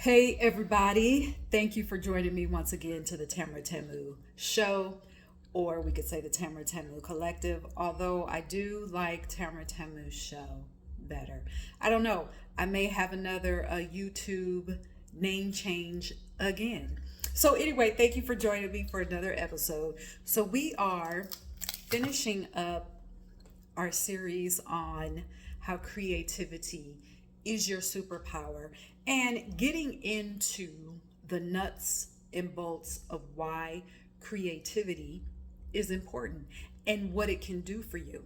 Hey everybody, thank you for joining me once again to the Tamara Temu show, or we could say the Tamara Temu Collective, although I do like Tamara Temu's show better. I don't know, I may have another YouTube name change again. So anyway, thank you for joining me for another episode. So we are finishing up our series on how creativity is your superpower and getting into the nuts and bolts of why creativity is important and what it can do for you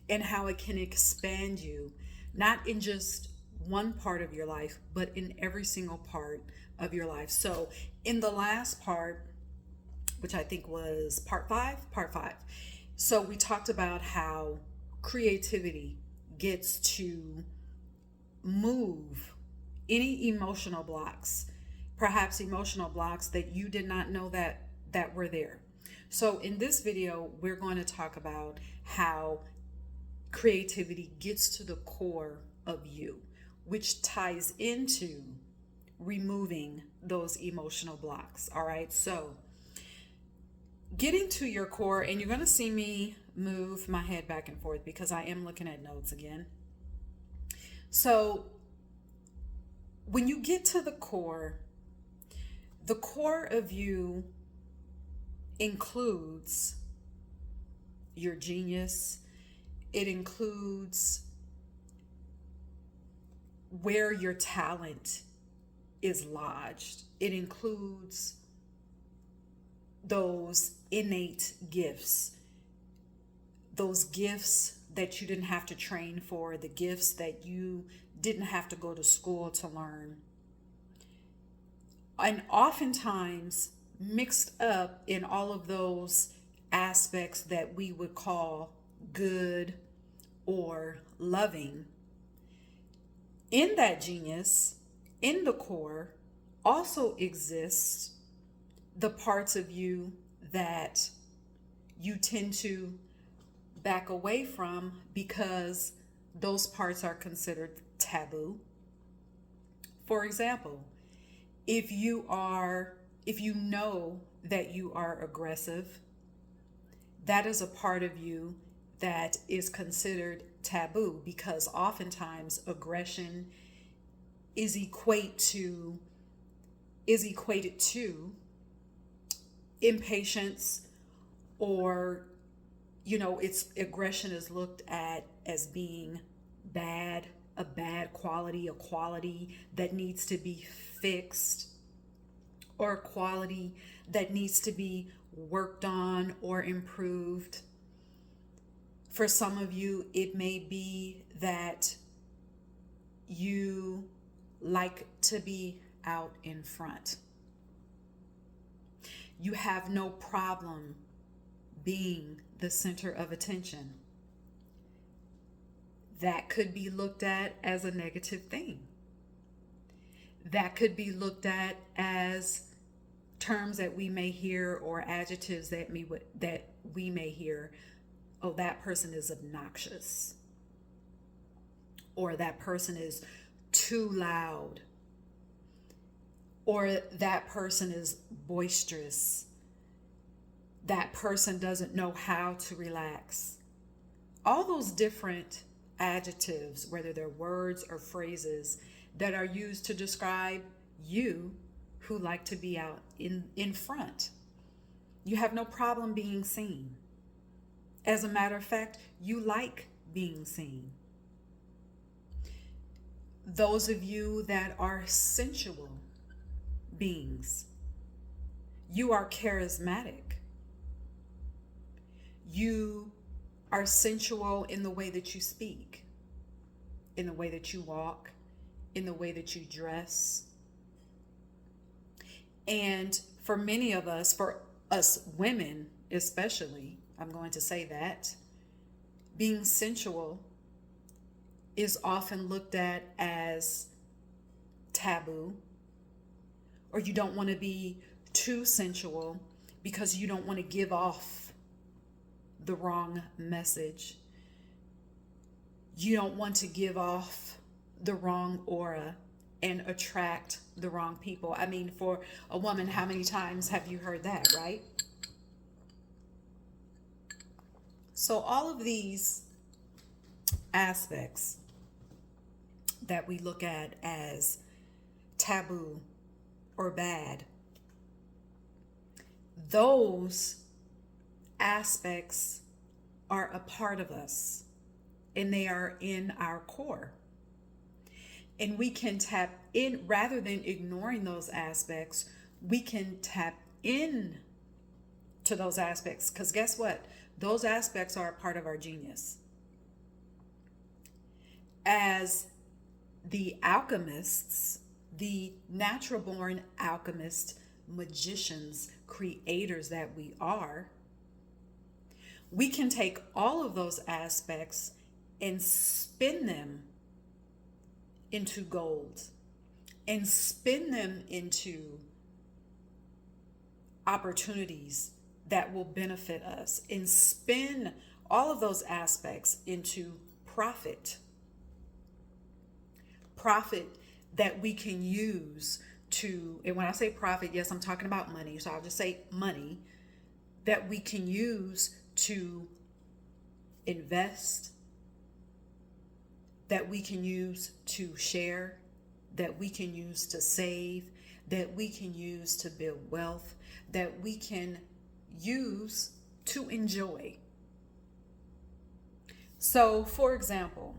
and how it can expand you, not in just one part of your life, but in every single part of your life. So, in the last part, which I think was part five. So, we talked about how creativity gets to move any emotional blocks, perhaps emotional blocks that you did not know that were there. So in this video, we're going to talk about how creativity gets to the core of you, which ties into removing those emotional blocks. All right, so getting to your core, and you're going to see me move my head back and forth because I am looking at notes again. So when you get to the core of you includes your genius. It includes where your talent is lodged. It includes those innate gifts, those gifts that you didn't have to train for, the gifts that you didn't have to go to school to learn. And oftentimes mixed up in all of those aspects that we would call good or loving. In that genius, in the core, also exists the parts of you that you tend to back away from because those parts are considered taboo. For example, if you know that you are aggressive, that is a part of you that is considered taboo because oftentimes aggression is equated to impatience, or its aggression is looked at as being bad, a bad quality, a quality that needs to be fixed, or a quality that needs to be worked on or improved. For some of you, it may be that you like to be out in front. You have no problem being the center of attention. That could be looked at as a negative thing. That could be looked at as terms that we may hear or adjectives that we may hear. Oh, that person is obnoxious. Or that person is too loud. Or that person is boisterous. That person doesn't know how to relax. All those different adjectives, whether they're words or phrases that are used to describe you who like to be out in front. You have no problem being seen. As a matter of fact, you like being seen. Those of you that are sensual beings, you are charismatic. You are sensual in the way that you speak, in the way that you walk, in the way that you dress. And for many of us, for us women especially, I'm going to say that, being sensual is often looked at as taboo, or you don't want to be too sensual because you don't want to give off the wrong message. You don't want to give off the wrong aura. and attract the wrong people. I mean, for a woman, how many times have you heard that, right? So all of these aspects that we look at as taboo or bad, those aspects are a part of us, and they are in our core. And we can tap in, rather than ignoring those aspects, we can tap in to those aspects, because guess what? Those aspects are a part of our genius. As the alchemists, the natural born alchemists, magicians, creators that we are, we can take all of those aspects and spin them into gold, and spin them into opportunities that will benefit us, and spin all of those aspects into profit that we can use to, and when I say profit, yes, I'm talking about money, so I'll just say money that we can use to invest, that we can use to share, that we can use to save, that we can use to build wealth, that we can use to enjoy. So, for example,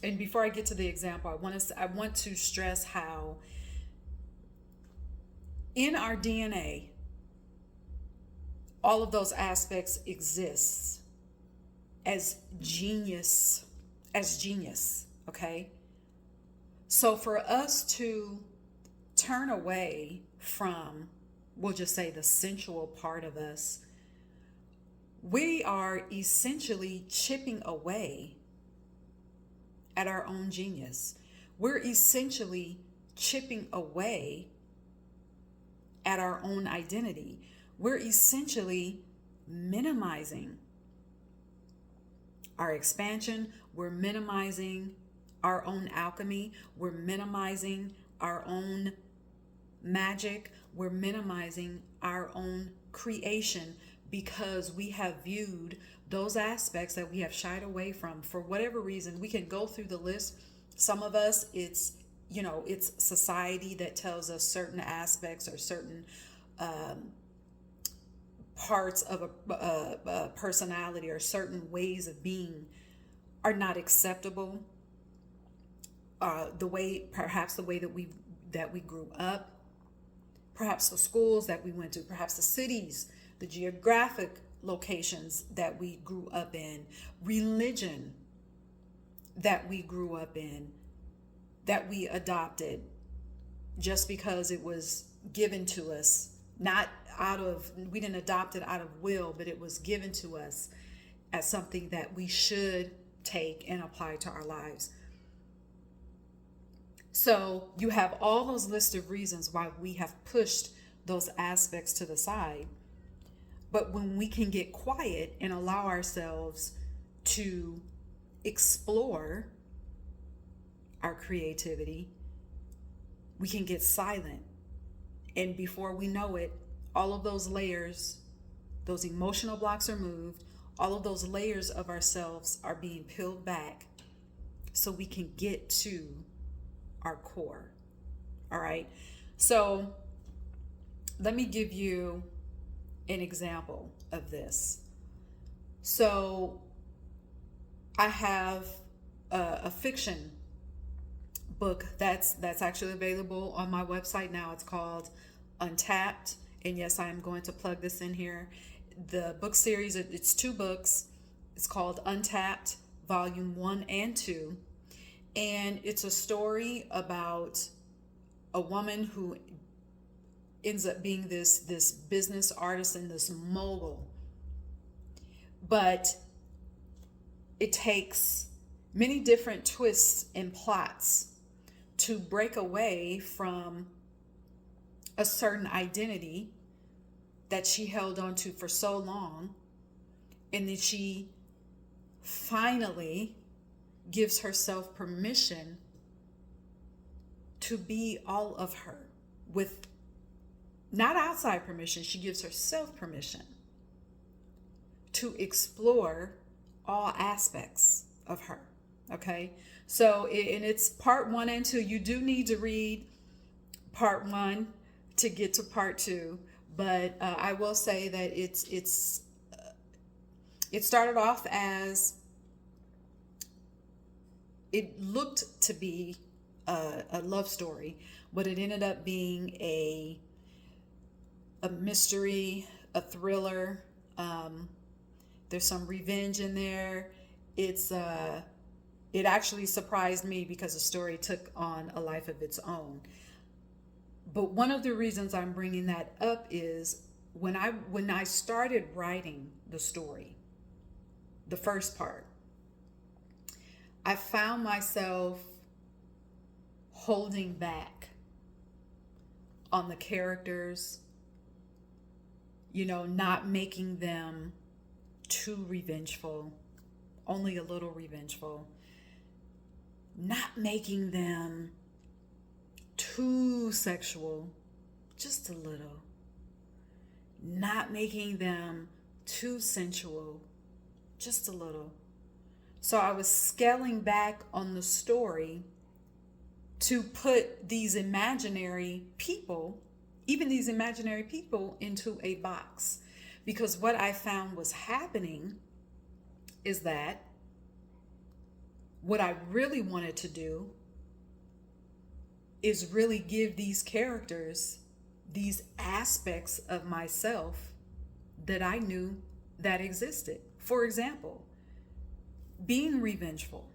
and before I get to the example, I want to stress how in our DNA, all of those aspects exist as genius, okay? So for us to turn away from, we'll just say, the sensual part of us, we are essentially chipping away at our own genius. We're essentially chipping away at our own identity. We're essentially minimizing our expansion. We're minimizing our own alchemy. We're minimizing our own magic. We're minimizing our own creation, because we have viewed those aspects that we have shied away from for whatever reason. We can go through the list. Some of us, it's society that tells us certain aspects or certain parts of a personality or certain ways of being are not acceptable. Perhaps the way that we grew up, perhaps the schools that we went to, perhaps the cities, the geographic locations that we grew up in, religion that we grew up in, that we adopted just because it was given to us, we didn't adopt it out of will, but it was given to us as something that we should take and apply to our lives. So you have all those lists of reasons why we have pushed those aspects to the side. But when we can get quiet and allow ourselves to explore our creativity, we can get silent. And before we know it, all of those layers, those emotional blocks are moved, all of those layers of ourselves are being peeled back so we can get to our core. All right. So let me give you an example of this. So I have a fiction book that's actually available on my website now. It's called Untapped, and yes, I am going to plug this in here. The book series, it's 2 books. It's called Untapped, Volume 1 and 2, and it's a story about a woman who ends up being this business artist and this mogul. But it takes many different twists and plots to break away from a certain identity that she held on to for so long, and then she finally gives herself permission to be all of her with not outside permission. She gives herself permission to explore all aspects of her. Okay. So, and it's part 1 and 2. You do need to read part 1 to get to part 2. But I will say that it started off as, it looked to be a love story, but it ended up being a mystery, a thriller. There's some revenge in there. It actually surprised me because the story took on a life of its own. But one of the reasons I'm bringing that up is when I started writing the story, the first part, I found myself holding back on the characters, not making them too revengeful, only a little revengeful, not making them too sexual, just a little, not making them too sensual, just a little. So I was scaling back on the story to put these imaginary people, even these imaginary people, into a box. Because what I found was happening is that what I really wanted to do is really give these characters these aspects of myself that I knew that existed. For example, being revengeful,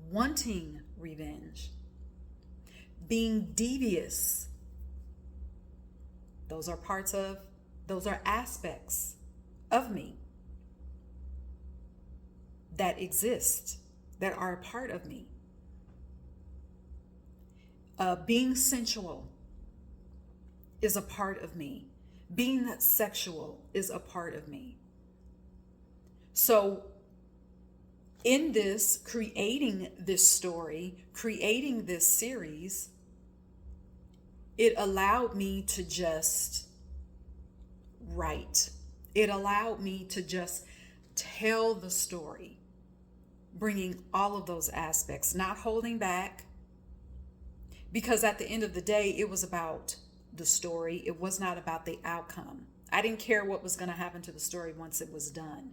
wanting revenge, being devious. Those are aspects of me that exist, that are a part of me. Being sensual is a part of me. Being sexual is a part of me. So in this, creating this story, creating this series, it allowed me to just write. It allowed me to just tell the story, bringing all of those aspects, not holding back. Because at the end of the day, it was about the story. It was not about the outcome. I didn't care what was going to happen to the story once it was done.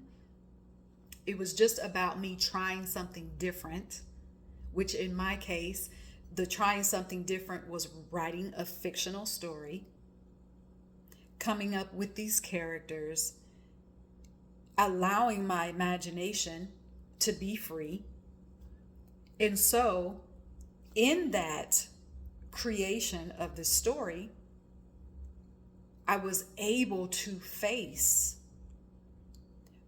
It was just about me trying something different, which in my case, the trying something different was writing a fictional story, coming up with these characters, allowing my imagination to be free. And so in that creation of the story, I was able to face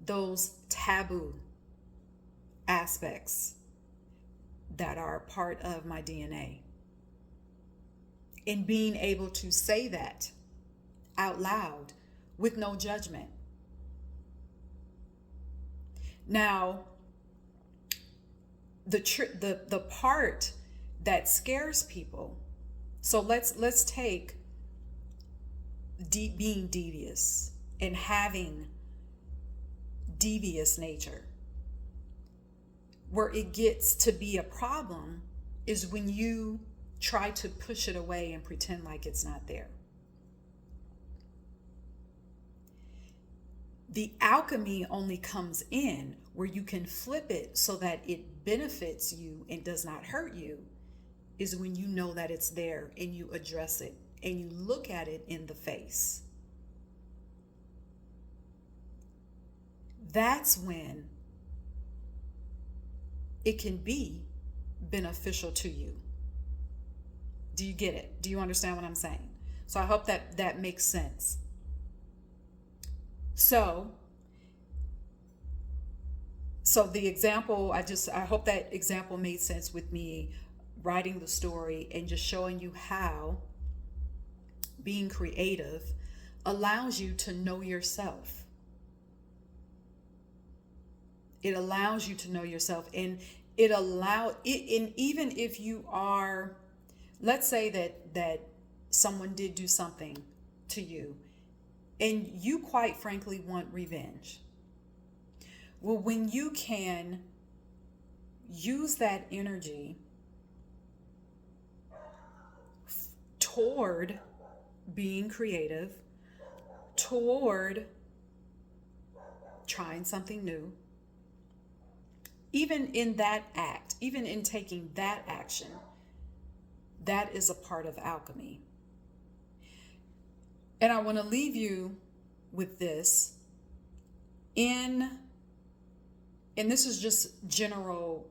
those taboo aspects that are part of my DNA. And being able to say that out loud with no judgment. Now, the part that scares people. So let's take being devious and having devious nature. Where it gets to be a problem is when you try to push it away and pretend like it's not there. The alchemy only comes in where you can flip it so that it benefits you and does not hurt you, is when you know that it's there and you address it and you look at it in the face. That's when it can be beneficial to you. Do you get it? Do you understand what I'm saying? So I hope that makes sense. So the example, I hope that example made sense with me writing the story and just showing you how being creative allows you to know yourself. It allows you to know yourself, and and even if you are let's say that someone did do something to you and you quite frankly want revenge. Well, when you can use that energy toward being creative, toward trying something new, even in that act, even in taking that action, that is a part of alchemy. And I want to leave you with this and this is just general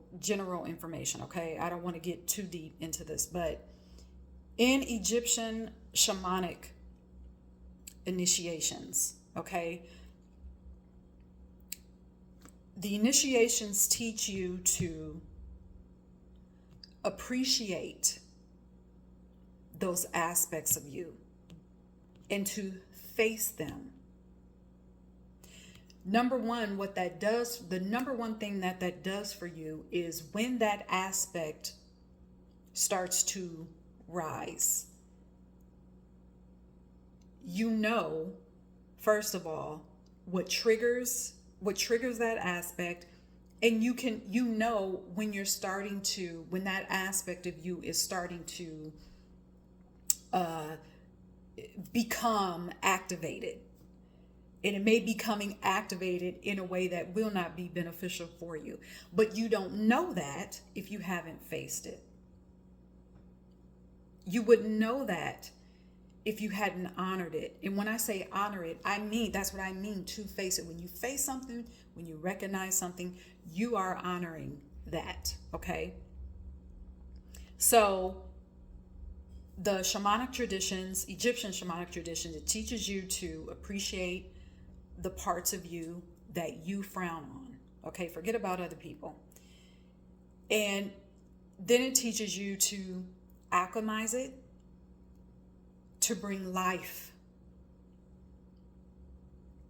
information, okay? I don't want to get too deep into this, but in Egyptian shamanic initiations, okay, the initiations teach you to appreciate those aspects of you and to face them. Number one, what that does, the number one thing that does for you is when that aspect starts to rise, you know, first of all, what triggers that aspect, and you know when when that aspect of you is starting to become activated. And it may be becoming activated in a way that will not be beneficial for you. But you don't know that if you haven't faced it. You wouldn't know that if you hadn't honored it. And when I say honor it, that's what I mean, to face it. When you face something, when you recognize something, you are honoring that, okay? So the shamanic traditions, Egyptian shamanic traditions, it teaches you to appreciate the parts of you that you frown on. Okay, forget about other people. And then it teaches you to alchemize it, to bring life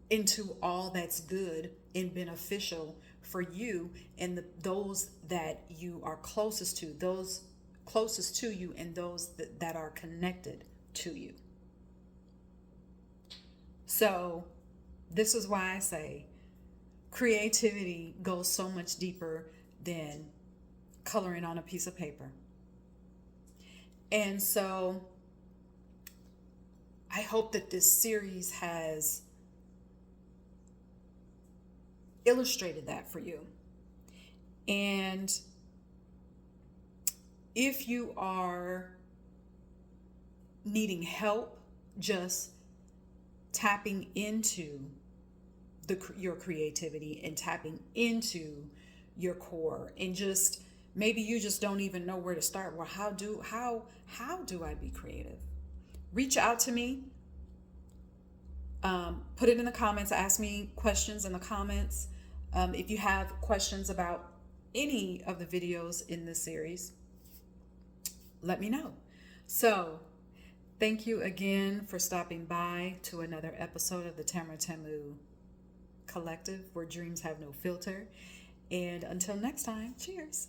into all that's good and beneficial for you and those that you are closest to, those closest to you, and those that are connected to you. So this is why I say creativity goes so much deeper than coloring on a piece of paper. And so I hope that this series has illustrated that for you. And if you are needing help just tapping into your creativity and tapping into your core, and just maybe you just don't even know where to start. Well, how do I be creative? Reach out to me. Put it in the comments. Ask me questions in the comments. If you have questions about any of the videos in this series, let me know. So thank you again for stopping by to another episode of the Transformative Collective, where dreams have no filter. And until next time, cheers.